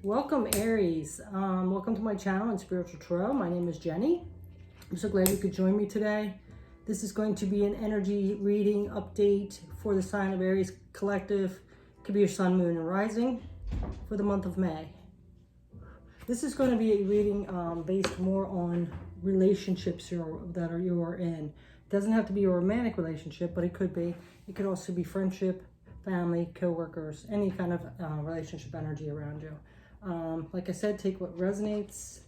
Welcome, Aries. Welcome to my channel and Spiritual Tarot. My name is Jenny. I'm so glad you could join me today. This is going to be an energy reading update for the sign of Aries collective. It could be your sun, moon, and rising for the month of May. This is going to be a reading based more on relationships that you are in. It doesn't have to be a romantic relationship, but it could be. It could also be friendship, family, co-workers, any kind of relationship energy around you. Like I said, take what resonates.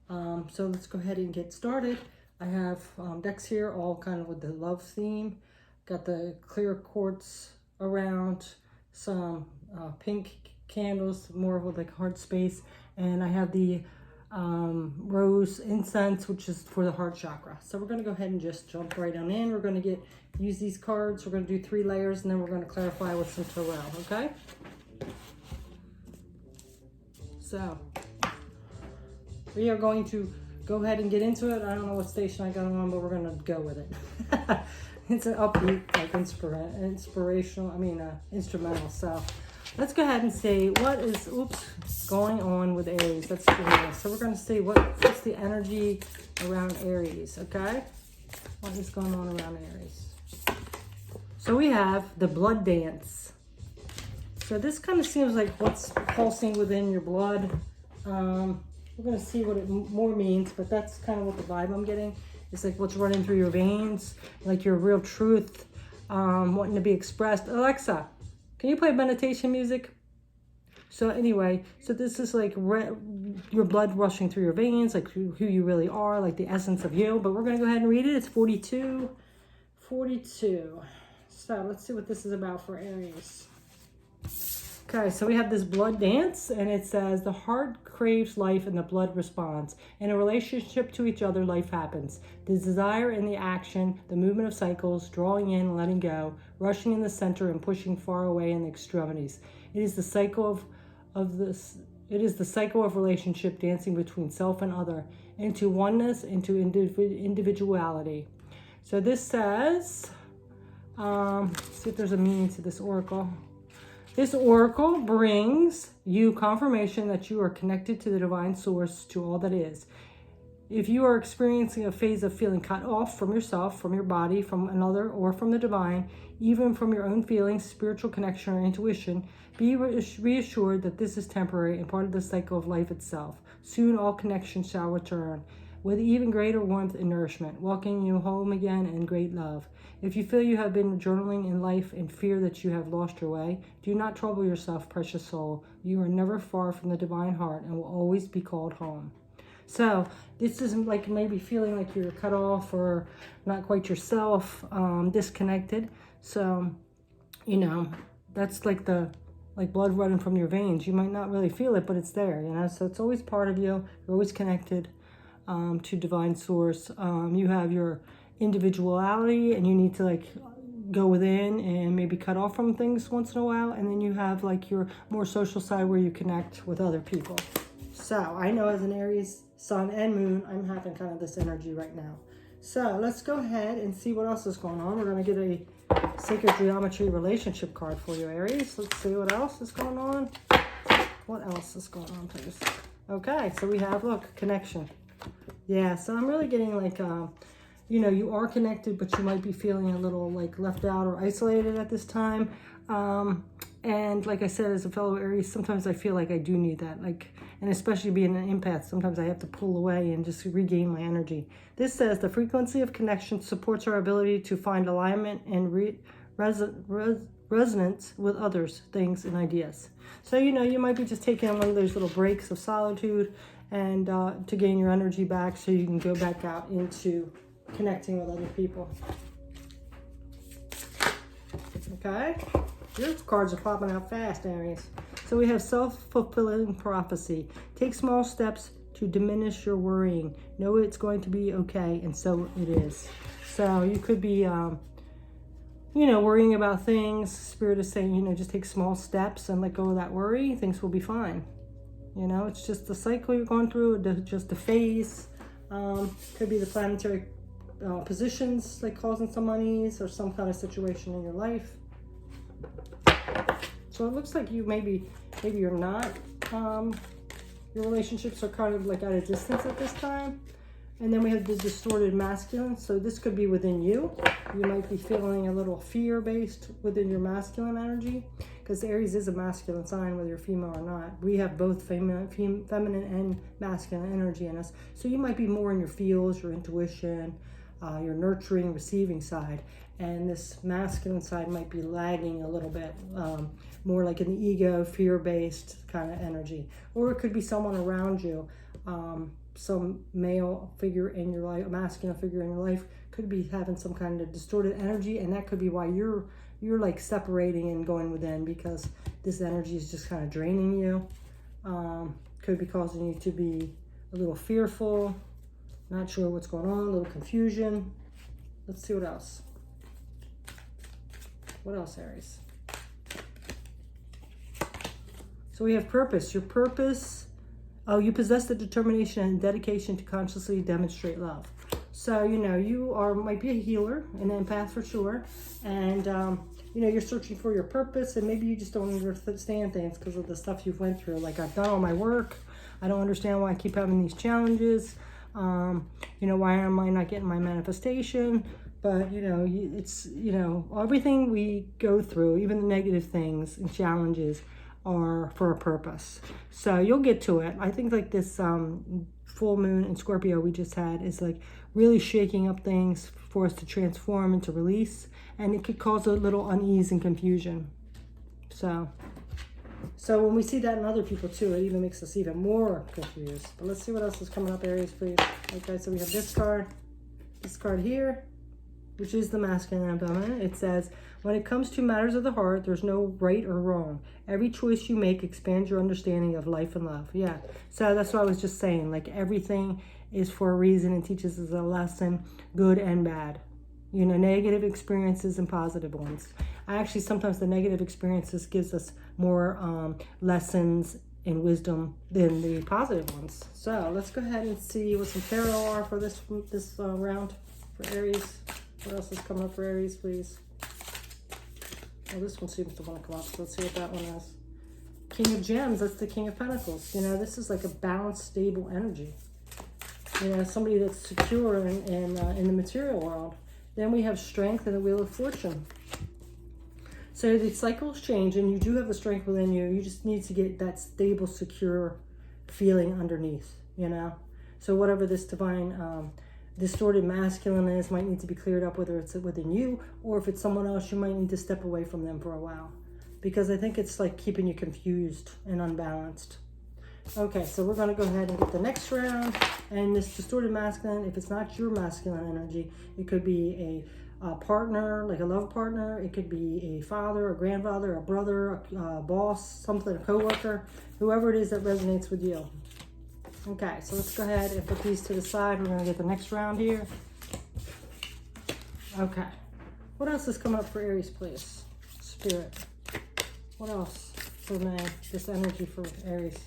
So let's go ahead and get started. I have decks here, all kind of with the love theme. Got the clear quartz around, some pink candles, more with like heart space. And I have the rose incense, which is for the heart chakra. So we're going to go ahead and just jump right on in. We're going to use these cards. We're going to do 3 layers, and then we're going to clarify with some tarot, okay? So we are going to go ahead and get into it. I don't know what station I got on, but we're going to go with it. It's an upbeat, like instrumental. So let's go ahead and see what is going on with Aries. Let's do this. So we're going to see what's the energy around Aries, okay? What is going on around Aries? So we have the blood dance. So this kind of seems like what's pulsing within your blood. We're going to see what it more means, but that's kind of what the vibe I'm getting. It's like what's running through your veins, like your real truth, wanting to be expressed. Alexa, can you play meditation music? So anyway, so this is like your blood rushing through your veins, like who you really are, like the essence of you. But we're going to go ahead and read it. It's 42. So let's see what this is about for Aries. Okay, so we have this blood dance, and it says, the heart craves life and the blood responds. In a relationship to each other, life happens. The desire and the action, the movement of cycles, drawing in and letting go, rushing in the center and pushing far away in the extremities. It is the cycle of relationship dancing between self and other, into oneness, into individuality. So this says, see if there's a meaning to this oracle. This oracle brings you confirmation that you are connected to the divine source, to all that is. If you are experiencing a phase of feeling cut off from yourself, from your body, from another, or from the divine, even from your own feelings, spiritual connection, or intuition, be reassured that this is temporary and part of the cycle of life itself. Soon all connections shall return, with even greater warmth and nourishment, welcoming you home again in great love. If you feel you have been journaling in life and fear that you have lost your way, do not trouble yourself, precious soul. You are never far from the divine heart and will always be called home. So this isn't like maybe feeling like you're cut off or not quite yourself, disconnected. So, you know, that's like blood running from your veins. You might not really feel it, but it's there, you know. So it's always part of you. You're always connected to divine source. You have your individuality, and you need to like go within and maybe cut off from things once in a while. And then you have like your more social side where you connect with other people. So I know as an Aries sun and moon, I'm having kind of this energy right now. So let's go ahead and see what else is going on. We're going to get a sacred geometry relationship card for you, Aries. Let's see what else is going on. What else is going on, please? Okay, so we have, look, connection. Yeah, so I'm really getting like, you know, you are connected, but you might be feeling a little like left out or isolated at this time. And like I said, as a fellow Aries, sometimes I feel like I do need that. Like, and especially being an empath, sometimes I have to pull away and just regain my energy. This says the frequency of connection supports our ability to find alignment and resonance with others, things, and ideas. So, you know, you might be just taking one of those little breaks of solitude and to gain your energy back so you can go back out into connecting with other people. Okay, your cards are popping out fast, Aries. So we have self-fulfilling prophecy. Take small steps to diminish your worrying. Know it's going to be okay, and so it is. So you could be, you know, worrying about things. Spirit is saying, you know, just take small steps and let go of that worry. Things will be fine. You know, it's just the cycle you're going through, just the phase. Could be the planetary positions like causing some unease or some kind of situation in your life. So it looks like you maybe you're not Your relationships are kind of like at a distance at this time. And then we have the distorted masculine. So this could be within you. You might be feeling a little fear-based within your masculine energy, because Aries is a masculine sign, whether you're female or not. We have both feminine and masculine energy in us. So you might be more in your feels, your intuition, your nurturing, receiving side. And this masculine side might be lagging a little bit, more like in the ego, fear-based kind of energy. Or it could be someone around you. Some male figure in your life, a masculine figure in your life could be having some kind of distorted energy, and that could be why you're like separating and going within, because this energy is just kind of draining you. Could be causing you to be a little fearful, not sure what's going on, a little confusion. Let's see what else. What else, Aries? So we have purpose. Your purpose. Oh, you possess the determination and dedication to consciously demonstrate love. So, you know, you might be a healer, an empath for sure. And, you know, you're searching for your purpose, and maybe you just don't understand things because of the stuff you've went through. Like, I've done all my work. I don't understand why I keep having these challenges. You know, why am I not getting my manifestation? But, you know, it's, you know, everything we go through, even the negative things and challenges, are for a purpose. So you'll get to it. I think like this full moon in Scorpio we just had is like really shaking up things for us to transform and to release, and it could cause a little unease and confusion. So when we see that in other people too, it even makes us even more confused. But let's see what else is coming up, Aries, please. Okay, so we have this card here, which is the masculine and feminine. It says, when it comes to matters of the heart, there's no right or wrong. Every choice you make expands your understanding of life and love. Yeah, so that's what I was just saying. Like, everything is for a reason and teaches us a lesson, good and bad. You know, negative experiences and positive ones. Actually, sometimes the negative experiences gives us more lessons and wisdom than the positive ones. So let's go ahead and see what some tarot are for this round for Aries. What else is coming up for Aries, please? Oh, this one seems to want to come up, so let's see what that one is. King of Gems, that's the King of Pentacles. You know, this is like a balanced, stable energy. You know, somebody that's secure in the material world. Then we have Strength and the Wheel of Fortune. So the cycles change, and you do have the strength within you. You just need to get that stable, secure feeling underneath, you know. So whatever this divine distorted masculine is might need to be cleared up, whether it's within you or if it's someone else, you might need to step away from them for a while, because I think it's like keeping you confused and unbalanced. Okay, so we're going to go ahead and get the next round. And this distorted masculine, if it's not your masculine energy, it could be a partner, like a love partner. It could be a father, a grandfather, a brother, a boss, something, a coworker, whoever it is that resonates with you. Okay, so let's go ahead and put these to the side. We're going to get the next round here. Okay. What else is coming up for Aries, please? Spirit. What else for May? This energy for Aries.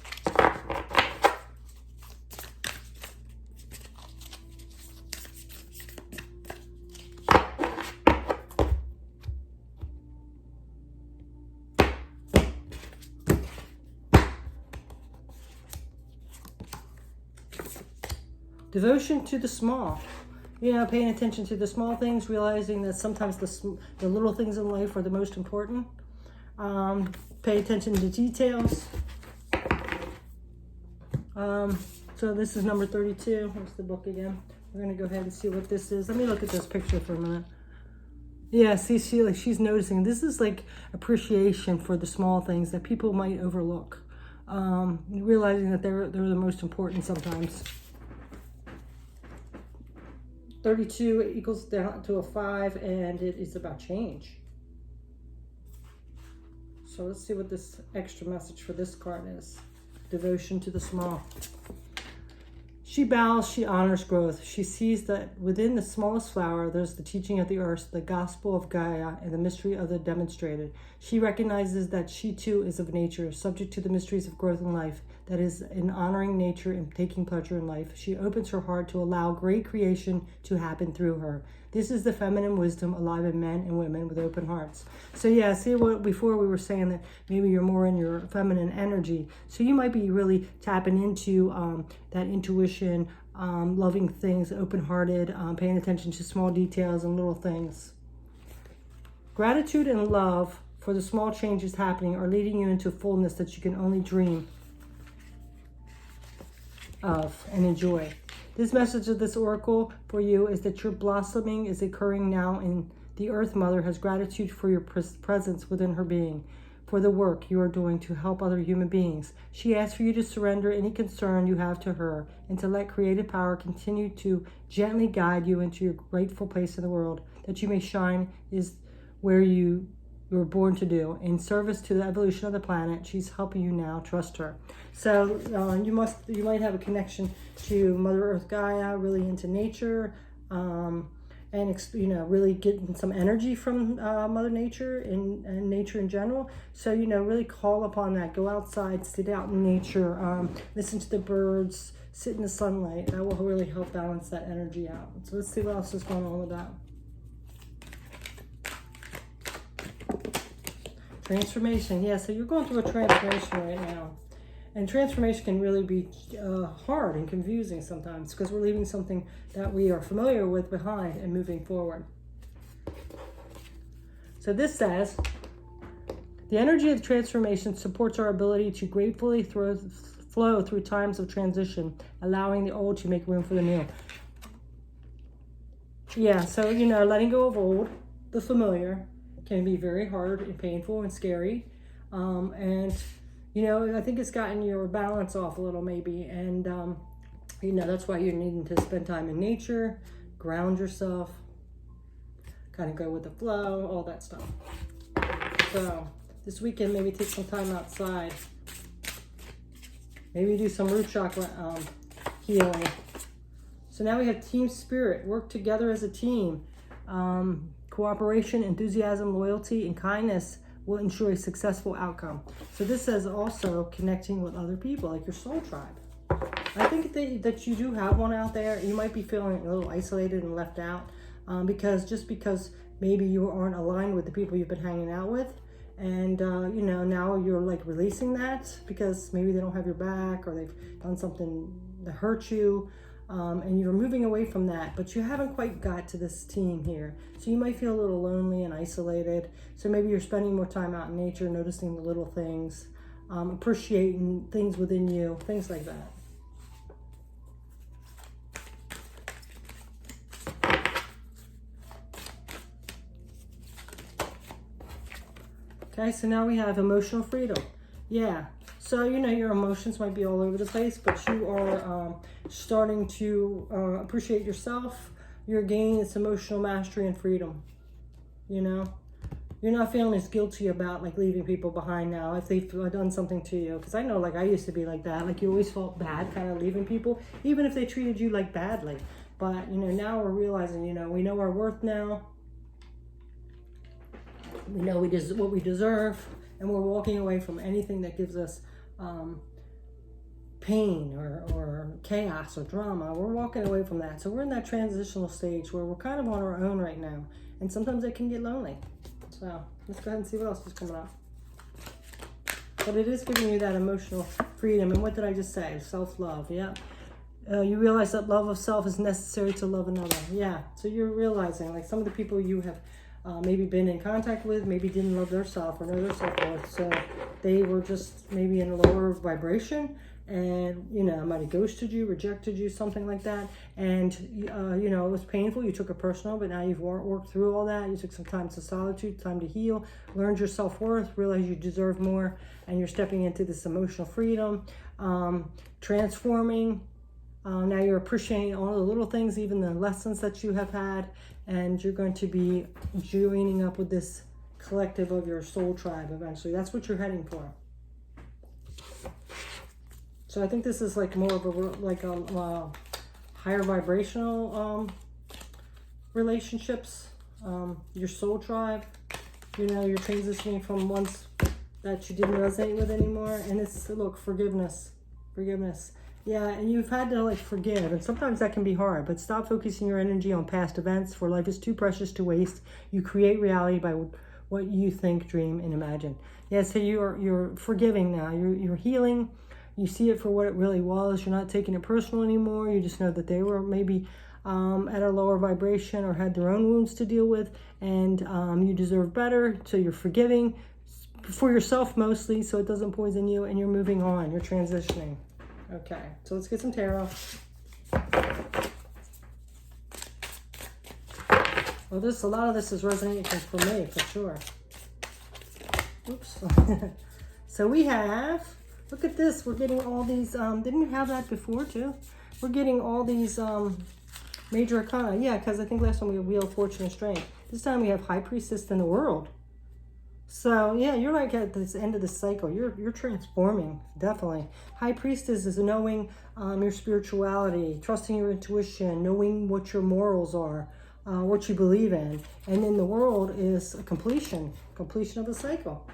Devotion to the small. You know, paying attention to the small things, realizing that sometimes the little things in life are the most important. Pay attention to details. So this is number 32. What's the book again? We're going to go ahead and see what this is. Let me look at this picture for a minute. Yeah, see, she's noticing. This is like appreciation for the small things that people might overlook. Realizing that they're the most important sometimes. 32 equals down to a 5, and it is about change. So let's see what this extra message for this card is. Devotion to the small. She bows, she honors growth. She sees that within the smallest flower, there's the teaching of the earth, the gospel of Gaia, and the mystery of the demonstrated. She recognizes that she too is of nature, subject to the mysteries of growth in life. That is, in honoring nature and taking pleasure in life. She opens her heart to allow great creation to happen through her. This is the feminine wisdom alive in men and women with open hearts. So yeah, see what before we were saying that maybe you're more in your feminine energy. So you might be really tapping into that intuition, loving things, open-hearted, paying attention to small details and little things. Gratitude and love for the small changes happening are leading you into fullness that you can only dream of and enjoy. This message of this oracle for you is that your blossoming is occurring now, and the Earth Mother has gratitude for your presence within her being, for the work you are doing to help other human beings. She asks for you to surrender any concern you have to her and to let creative power continue to gently guide you into your rightful place in the world, that you may shine is where you were born to do, in service to the evolution of the planet. She's helping you now. Trust her. So you might have a connection to Mother Earth Gaia, really into nature, and really getting some energy from Mother Nature and nature in general. So really call upon that. Go outside, sit out in nature, listen to the birds, sit in the sunlight. That will really help balance that energy out. So let's see what else is going on with that. Transformation. Yeah, so you're going through a transformation right now. And transformation can really be hard and confusing sometimes because we're leaving something that we are familiar with behind and moving forward. So this says, the energy of transformation supports our ability to gratefully flow through times of transition, allowing the old to make room for the new. Yeah, so, letting go of old, the familiar, can be very hard and painful and scary. I think it's gotten your balance off a little maybe. And, that's why you're needing to spend time in nature, ground yourself, kind of go with the flow, all that stuff. So this weekend, maybe take some time outside. Maybe do some root chakra healing. So now we have team spirit, work together as a team. Cooperation, enthusiasm, loyalty, and kindness will ensure a successful outcome. So this says also connecting with other people, like your soul tribe. I think that you do have one out there. You might be feeling a little isolated and left out because maybe you aren't aligned with the people you've been hanging out with. And, now you're like releasing that because maybe they don't have your back or they've done something that hurt you. And you're moving away from that, but you haven't quite got to this team here. So you might feel a little lonely and isolated. So maybe you're spending more time out in nature, noticing the little things, appreciating things within you, things like that. Okay, so now we have emotional freedom. Yeah. So, your emotions might be all over the place, but you are starting to appreciate yourself. You're gaining this emotional mastery and freedom. You're not feeling as guilty about like leaving people behind now if they've done something to you. Because I know I used to be like that. Like you always felt bad kind of leaving people, even if they treated you like badly. But, now we're realizing, we know our worth now. We know what we deserve. And we're walking away from anything that gives us pain or chaos or drama. We're walking away from that. So we're in that transitional stage where we're kind of on our own right now. And sometimes it can get lonely. So let's go ahead and see what else is coming up. But it is giving you that emotional freedom. And what did I just say? Self-love. Yeah. You realize that love of self is necessary to love another. Yeah. So you're realizing like some of the people you have maybe been in contact with, maybe didn't love their self or know their self-worth. So they were just maybe in a lower vibration and, might have ghosted you, rejected you, something like that. And, it was painful. You took it personal, but now you've worked through all that. You took some time to solitude, time to heal, learned your self-worth, realized you deserve more, and you're stepping into this emotional freedom, transforming. Now you're appreciating all the little things, even the lessons that you have had, and you're going to be joining up with this collective of your soul tribe eventually. That's what you're heading for. So I think this is like more of a higher vibrational relationships. Your soul tribe, you're transitioning from ones that you didn't resonate with anymore. And it's, look, forgiveness. Yeah, and you've had to like forgive, and sometimes that can be hard, but stop focusing your energy on past events, for life is too precious to waste. You create reality by what you think, dream, and imagine. Yeah, so you're forgiving now. You're healing. You see it for what it really was. You're not taking it personal anymore. You just know that they were maybe at a lower vibration or had their own wounds to deal with, and you deserve better. So you're forgiving for yourself mostly, so it doesn't poison you, and you're moving on. You're transitioning. Okay, so let's get some tarot. Well, a lot of this is resonating for me, for sure. Oops. So we have, look at this. We're getting all these, didn't we have that before too? We're getting all these major arcana. Yeah, because I think last time we had Wheel of Fortune and Strength. This time we have High Priestess in the World. So yeah, you're like at this end of the cycle. You're transforming, definitely. High Priestess is knowing your spirituality, trusting your intuition, knowing what your morals are, what you believe in. And then the World is a completion of the cycle,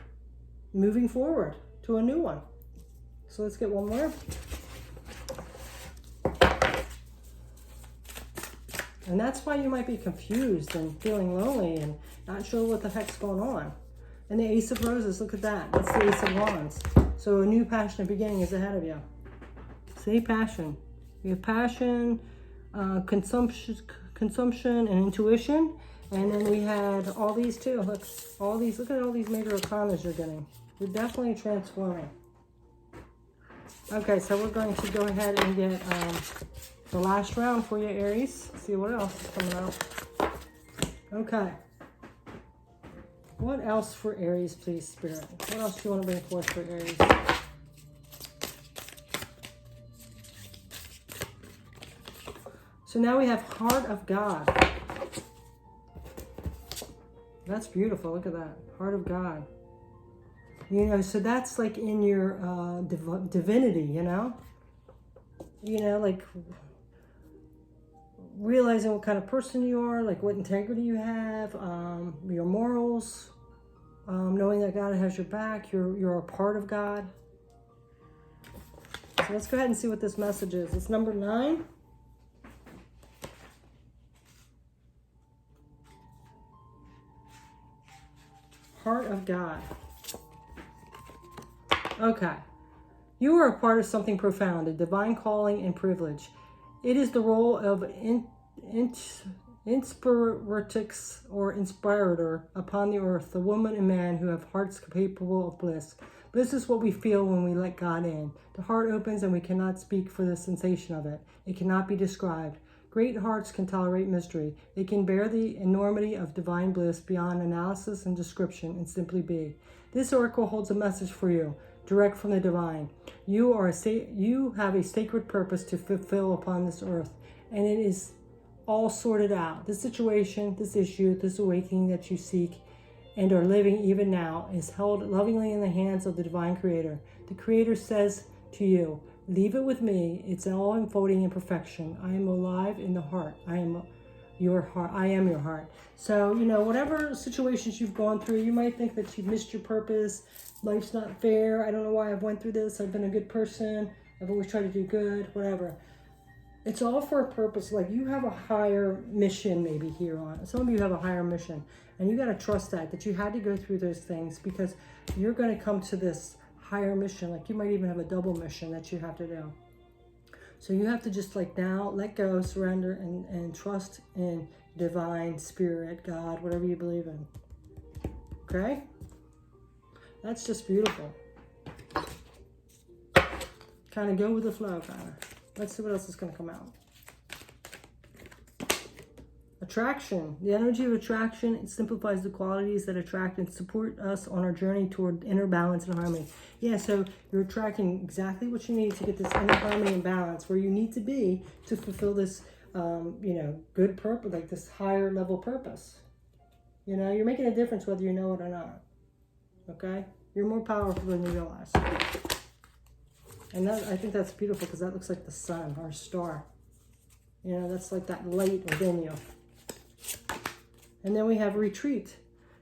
moving forward to a new one. So let's get one more. And that's why you might be confused and feeling lonely and not sure what the heck's going on. And the Ace of Roses, look at that. That's the Ace of Wands. So a new passionate beginning is ahead of you. See, passion. We have passion, consumption, and intuition. And then we had all these too. Look, look at all these major arcanas you're getting. You're definitely transforming. Okay, so we're going to go ahead and get the last round for you, Aries. See what else is coming out. Okay. What else for Aries, please, Spirit? What else do you want to bring forth for Aries? So now we have Heart of God. That's beautiful. Look at that. Heart of God. You know, so that's like in your divinity, you know? You know, like realizing what kind of person you are, like what integrity you have, your morals, knowing that God has your back, you're a part of God. So let's go ahead and see what this message is. It's number 9. Heart of God. Okay. You are a part of something profound, a divine calling and privilege. It is the role of inspiratrix or inspirator upon the earth, the woman and man who have hearts capable of bliss. Bliss is what we feel when we let God in. The heart opens and we cannot speak for the sensation of it. It cannot be described. Great hearts can tolerate mystery. They can bear the enormity of divine bliss beyond analysis and description and simply be. This oracle holds a message for you, direct from the divine. You have a sacred purpose to fulfill upon this earth, and it is all sorted out. This situation, this issue, this awakening that you seek and are living even now is held lovingly in the hands of the divine creator. The creator says to you, leave it with me. It's all unfolding in perfection. I am alive in the heart. I am your heart. I am your heart. So, you know, whatever situations you've gone through, you might think that you've missed your purpose. Life's not fair. I don't know why I've went through this. I've been a good person. I've always tried to do good, whatever. It's all for a purpose. Like you have a higher mission maybe here on. Some of you have a higher mission. And you got to trust that you had to go through those things because you're going to come to this higher mission. Like you might even have a double mission that you have to do. So you have to just like now let go, surrender, and trust in divine spirit, God, whatever you believe in. Okay? That's just beautiful. Kind of go with the flow, kind of. Let's see what else is going to come out. Attraction. The energy of attraction, it simplifies the qualities that attract and support us on our journey toward inner balance and harmony. Yeah, so you're attracting exactly what you need to get this inner harmony and balance where you need to be to fulfill this, you know, good purpose, like this higher level purpose. You know, you're making a difference whether you know it or not. Okay? You're more powerful than you realize. And that, I think that's beautiful because that looks like the sun or a star. You know, that's like that light within you. And then we have retreat.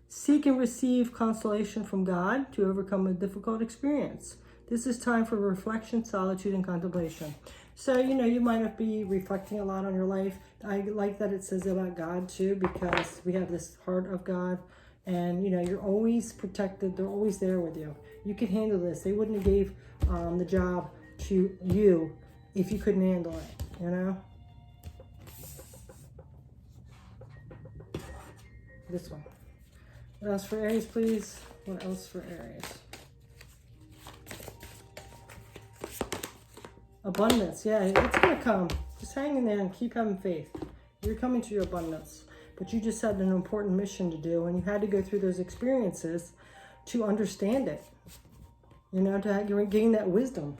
Seek and receive consolation from God to overcome a difficult experience. This is time for reflection, solitude, and contemplation. So, you know, you might not be reflecting a lot on your life. I like that it says about God too, because we have this heart of God, and, you know, you're always protected. They're always there with you. You can handle this. They wouldn't have gave the job to you if you couldn't handle it, you know? This one. What else for Aries, please? What else for Aries? Abundance. Yeah, it's going to come. Just hang in there and keep having faith. You're coming to your abundance. But you just had an important mission to do, and you had to go through those experiences to understand it. You know, to gain that wisdom.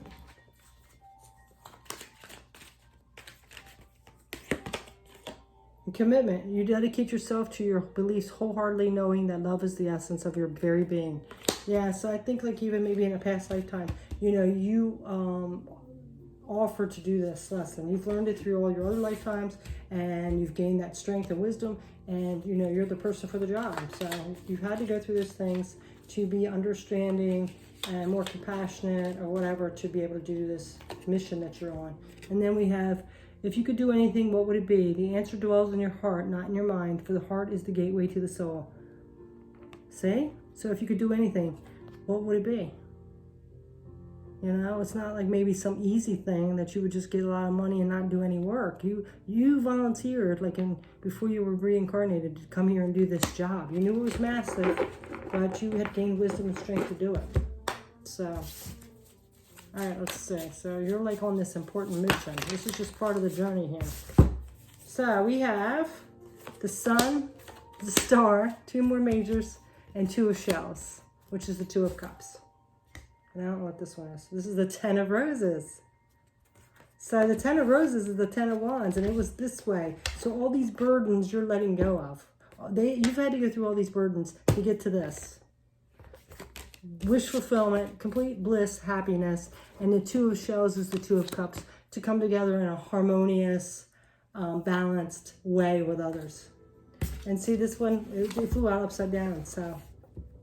And commitment. You dedicate yourself to your beliefs wholeheartedly, knowing that love is the essence of your very being. Yeah, so I think like even maybe in a past lifetime, you know, you offered to do this lesson. You've learned it through all your other lifetimes, and you've gained that strength and wisdom, and you know you're the person for the job. So you've had to go through these things to be understanding and more compassionate or whatever, to be able to do this mission that you're on. And then we have, if you could do anything, what would it be? The answer dwells in your heart, not in your mind, for the heart is the gateway to the soul. See? So if you could do anything, what would it be? You know, it's not like maybe some easy thing that you would just get a lot of money and not do any work. You volunteered, like before you were reincarnated, to come here and do this job. You knew it was massive, but you had gained wisdom and strength to do it. So, all right, let's see. So you're like on this important mission. This is just part of the journey here. So we have the sun, the star, 2 more majors, and 2 of shells, which is the 2 of cups. And I don't know what this one is. This is the 10 of roses. So the 10 of roses is the 10 of wands, and it was this way. So all these burdens you're letting go of. You've had to go through all these burdens to get to this. Wish fulfillment, complete bliss, happiness. And the 2 of shells is the 2 of cups, to come together in a harmonious, balanced way with others. And see, this one, it flew out upside down. So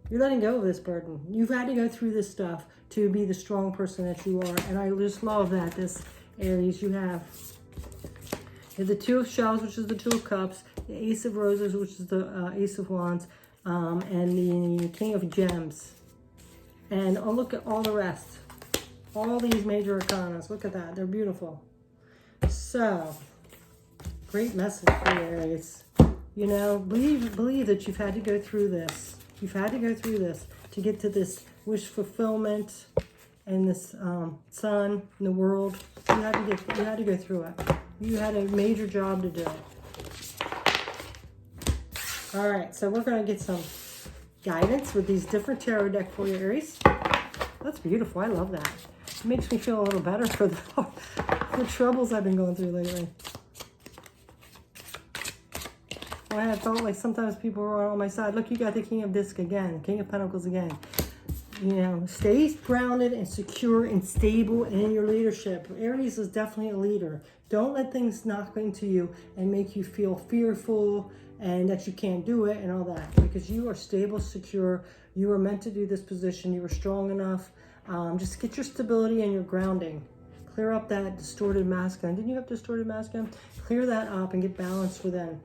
you're letting go of this burden. You've had to go through this stuff to be the strong person that you are. And I just love that, this Aries, you have the 2 of shells, which is the 2 of cups, the Ace of roses, which is the Ace of wands, and the King of gems. And oh, look at all the rest. All these major arcanas. Look at that. They're beautiful. So, great message for you, Aries. You know, believe that you've had to go through this. You've had to go through this to get to this wish fulfillment and this sun in the world. You had to go through it. You had a major job to do. All right, so we're going to get some guidance with these different tarot deck for you, Aries. That's beautiful. I love that. It makes me feel a little better for the troubles I've been going through lately. I had felt like sometimes people were on my side. Look, you got the King of Disc again, King of Pentacles again. You know, stay grounded and secure and stable in your leadership. Aries is definitely a leader. Don't let things knock into you and make you feel fearful and that you can't do it and all that, because you are stable, secure. You are meant to do this position. You are strong enough. Just get your stability and your grounding. Clear up that distorted masculine. Didn't you have distorted masculine? Clear that up and get balanced within.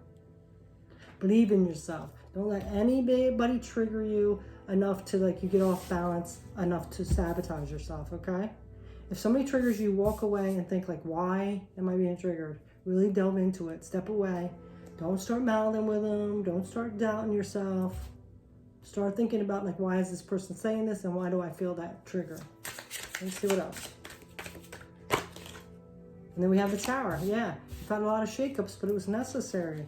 Believe in yourself. Don't let anybody trigger you enough to like you get off balance enough to sabotage yourself, okay? If somebody triggers you, walk away and think like, why am I being triggered? Really delve into it. Step away. Don't start mouthing with them. Don't start doubting yourself. Start thinking about like, why is this person saying this and why do I feel that trigger? Let's see what else. And then we have the Tower. Yeah, we've had a lot of shakeups, but it was necessary.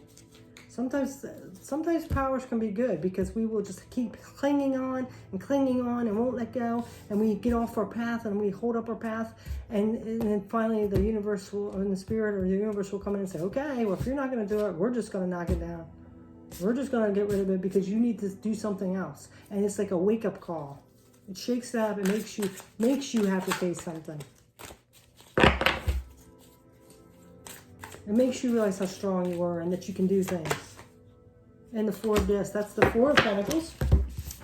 Sometimes powers can be good because we will just keep clinging on and won't let go, and we get off our path and we hold up our path, and then finally the universe will, or the spirit or the universe will come in and say, okay, well, if you're not going to do it, we're just going to knock it down. We're just going to get rid of it because you need to do something else. And it's like a wake-up call. It shakes it up. It makes you have to face something. It makes you realize how strong you are and that you can do things. And the 4 of Discs, that's the 4 of Pentacles.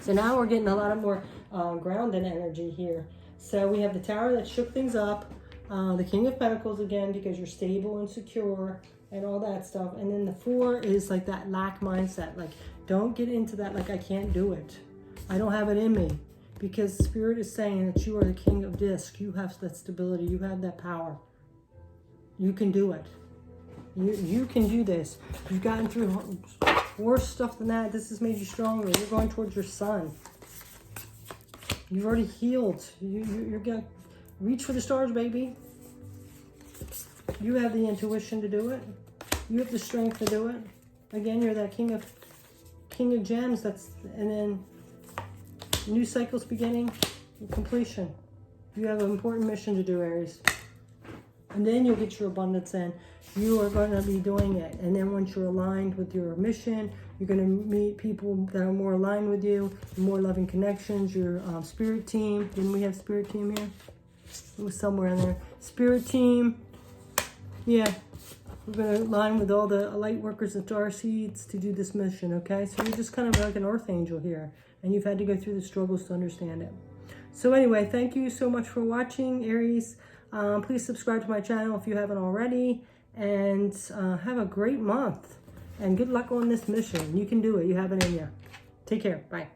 So now we're getting a lot of more grounded energy here. So we have the Tower that shook things up, the King of Pentacles again, because you're stable and secure and all that stuff. And then the 4 is like that lack mindset. Like, don't get into that, like, I can't do it. I don't have it in me. Because Spirit is saying that you are the King of Disc. You have that stability. You have that power. You can do it. You can do this. You've gotten through worse stuff than that. This has made you stronger. You're going towards your sun. You've already healed. You're going to reach for the stars, baby. You have the intuition to do it. You have the strength to do it. Again, you're that King of Gems. And then new cycles beginning, completion. You have an important mission to do, Aries. And then you'll get your abundance in. You are going to be doing it. And then once you're aligned with your mission, you're going to meet people that are more aligned with you, more loving connections, your spirit team. Didn't we have spirit team here? It was somewhere in there. Spirit team. Yeah. We're going to align with all the light workers and star seeds to do this mission, okay? So you're just kind of like an earth angel here. And you've had to go through the struggles to understand it. So anyway, thank you so much for watching, Aries. Please subscribe to my channel if you haven't already. And have a great month. And good luck on this mission. You can do it. You have it in you. Take care. Bye.